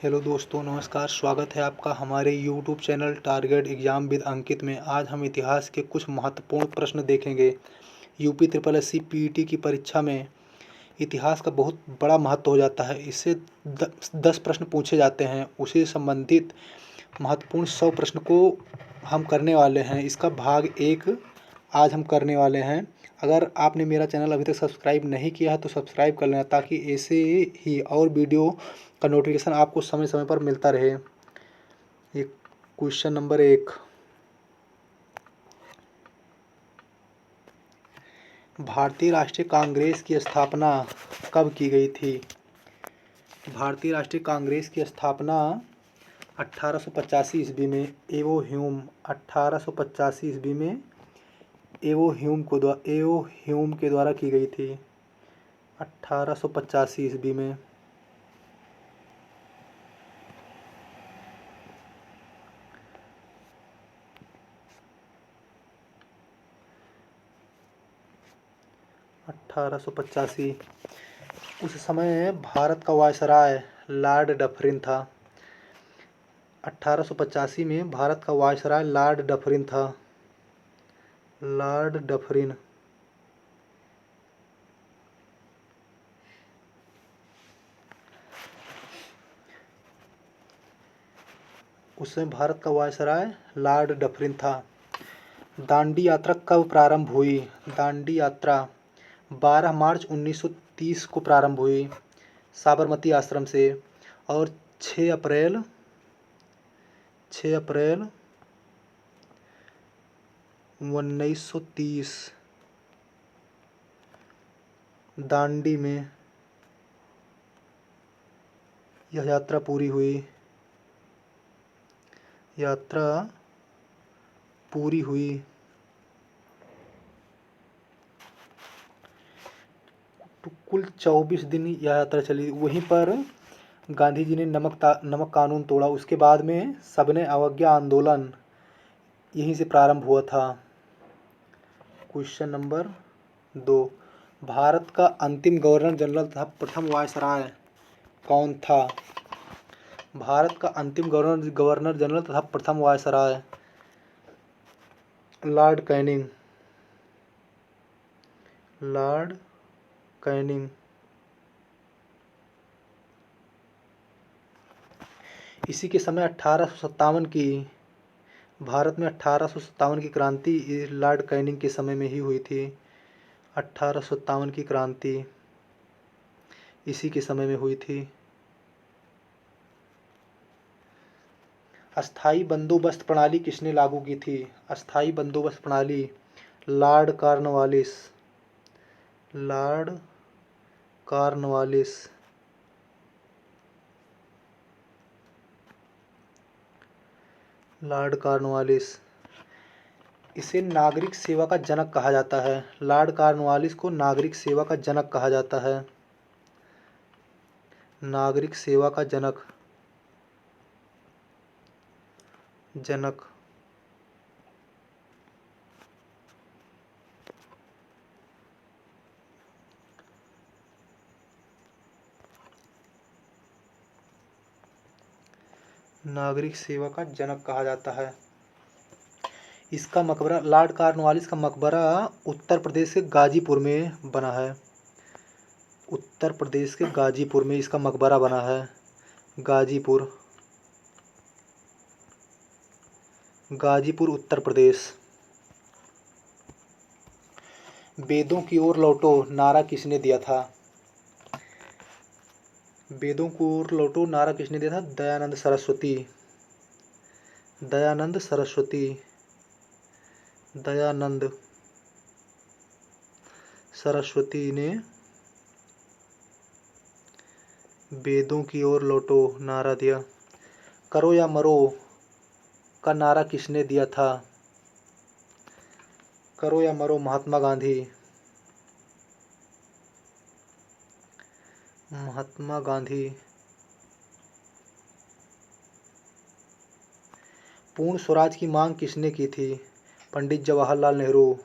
Hello दोस्तों, नमस्कार। स्वागत है आपका हमारे YouTube channel target exam with Ankit में। आज हम इतिहास के कुछ महत्वपूर्ण प्रश्न देखेंगे। UP triple S C PET की परीक्षा में इतिहास का बहुत बड़ा महत्व हो जाता है। इससे 10 प्रश्न पूछे जाते हैं। उसी संबंधित महत्वपूर्ण 100 प्रश्न को हम करने वाले हैं। इसका भाग 1 आज हम करने वाले हैं। अगर आपने मेरा चैनल अभी तक सब्सक्राइब नहीं किया है तो सब्सक्राइब कर लेना, ताकि ऐसे ही और वीडियो का नोटिफिकेशन आपको समय समय पर मिलता रहे। ये क्वेश्चन नंबर 1, भारतीय राष्ट्रीय कांग्रेस की स्थापना कब की गई थी? भारतीय राष्ट्रीय कांग्रेस की स्थापना 1885 ईस्वी में एवो ह्यूम 1885 ईस्वी में एवो ह्यूम के द्वारा की गई थी। 1885 ईस्वी में। उस समय भारत का वायसराय लॉर्ड डफरिन था। 1885 में भारत का वायसराय लॉर्ड डफरिन था। Lord Dufferin. उस समय भारत का वायसराय लॉर्ड डफरिन था। दांडी यात्रा कब प्रारंभ हुई? दांडी यात्रा 12 मार्च 1930 को प्रारंभ हुई साबरमती आश्रम से, और 6 अप्रैल 1930 दांडी में यह यात्रा पूरी हुई। तो कुल 24 दिन यह यात्रा चली। वहीं पर गांधी जी ने नमक कानून तोड़ा। उसके बाद में सबने अवज्ञा आंदोलन यहीं से प्रारंभ हुआ था। क्वेश्चन नंबर 2, भारत का अंतिम गवर्नर जनरल तथा प्रथम वायसराय कौन था? भारत का अंतिम गवर्नर जनरल तथा प्रथम वायसराय लॉर्ड कैनिंग। इसी के समय 1857 की भारत में 1857 की क्रांति लॉर्ड कैनिंग के समय में ही हुई थी। 1857 की क्रांति इसी के समय में हुई थी। अस्थाई बंदोबस्त प्रणाली किसने लागू की थी? अस्थाई बंदोबस्त प्रणाली लॉर्ड कॉर्नवालिस। Lord Cornwallis. इसे नागरिक सेवा का जनक कहा जाता है। लॉर्ड कॉर्नवालिस को नागरिक सेवा का जनक कहा जाता है। नागरिक सेवा का जनक। नागरिक सेवा का जनक कहा जाता है। इसका मकबरा, लॉर्ड कॉर्नवालिस का मकबरा उत्तर प्रदेश के गाजीपुर में बना है। उत्तर प्रदेश के गाजीपुर में इसका मकबरा बना है। गाजीपुर उत्तर प्रदेश। वेदों की ओर लौटो नारा किसने दिया था? वेदों की ओर लौटो नारा किसने दिया था? दयानंद सरस्वती ने वेदों की ओर लौटो नारा दिया। करो या मरो का नारा किसने दिया था? करो या मरो महात्मा गांधी। पूर्ण स्वराज की मांग किसने की थी? पंडित जवाहरलाल नेहरू।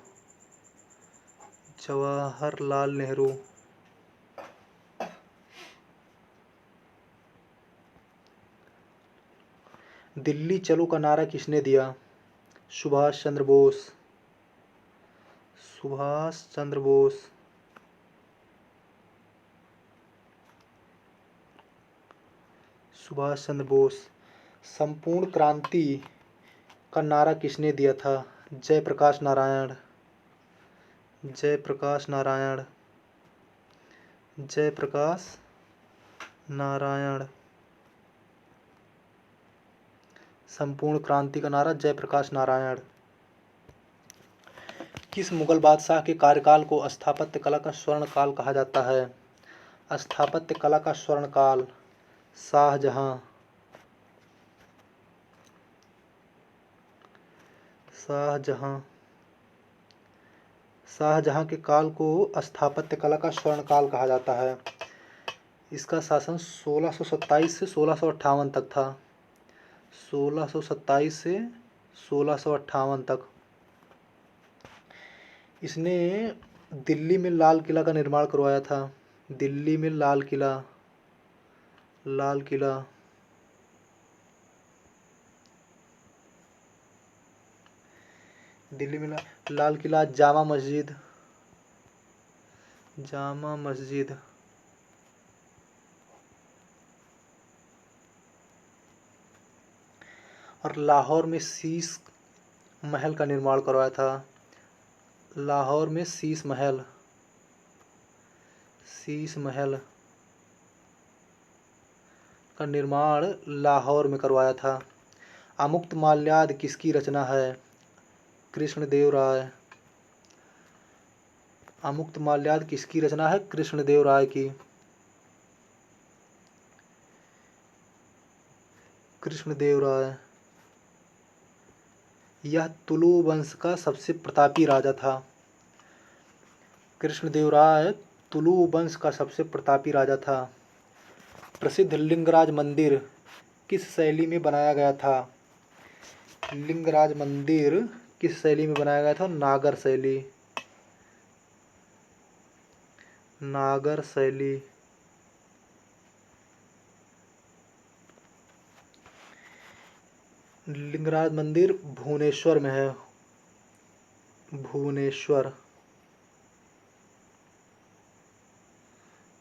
दिल्ली चलो का नारा किसने दिया? सुभाष चंद्र बोस। सुभाष चंद्र बोस। सुभाष चंद्र बोस। संपूर्ण क्रांति का नारा किसने दिया था? जयप्रकाश नारायण। जयप्रकाश नारायण। जयप्रकाश नारायण। संपूर्ण क्रांति का नारा जयप्रकाश नारायण। किस मुगल बादशाह के कार्यकाल को स्थापत्य कला का स्वर्ण काल कहा जाता है? स्थापत्य कला का स्वर्ण काल शाहजहां। शाहजहां। शाहजहां के काल को स्थापत्य कला का स्वर्ण काल कहा जाता है। इसका शासन 1627 से 1658 तक था। 1627 से 1658 तक। इसने दिल्ली में लाल किला का निर्माण करवाया था। दिल्ली में लाल किला। लाल किला। दिल्ली में लाल किला। जामा मस्जिद। जामा मस्जिद। और लाहौर में शीश महल का निर्माण करवाया था। लाहौर में शीश महल। शीश महल का निर्माण लाहौर में करवाया था। अमुक्तमाल्याद किसकी रचना है? कृष्णदेव राय। अमुक्तमाल्याद किसकी रचना है? कृष्णदेव राय की। कृष्णदेव राय। यह तुलु वंश का सबसे प्रतापी राजा था। कृष्णदेव राय तुलु वंश का सबसे प्रतापी राजा था। प्रसिद्ध लिंगराज मंदिर किस शैली में बनाया गया था? लिंगराज मंदिर किस शैली में बनाया गया था? नागर शैली। नागर शैली। लिंगराज मंदिर भुवनेश्वर में है। भुवनेश्वर।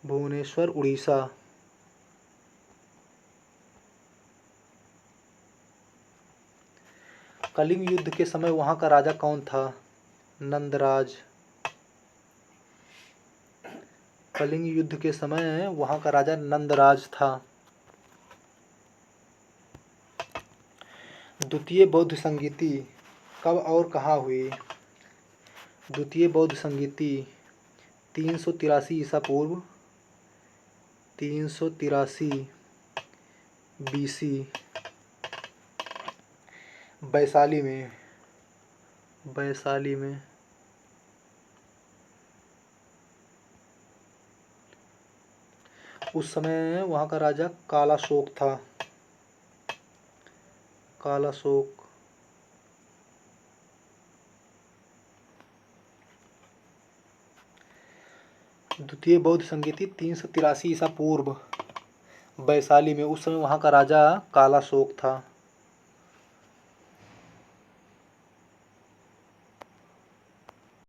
भुवनेश्वर उड़ीसा। कलिंग युद्ध के समय वहां का राजा कौन था? नंदराज। कलिंग युद्ध के समय वहां का राजा नंदराज था। द्वितीय बौद्ध संगीति कब और कहाँ हुई? द्वितीय बौद्ध संगीति 383 ईसा पूर्व। 383 BC वैशाली में। वैशाली में। उस समय वहाँ का राजा कालाशोक था। कालाशोक। द्वितीय बौद्ध संगीति 383 ईसा पूर्व वैशाली में। उस समय वहाँ का राजा कालाशोक था।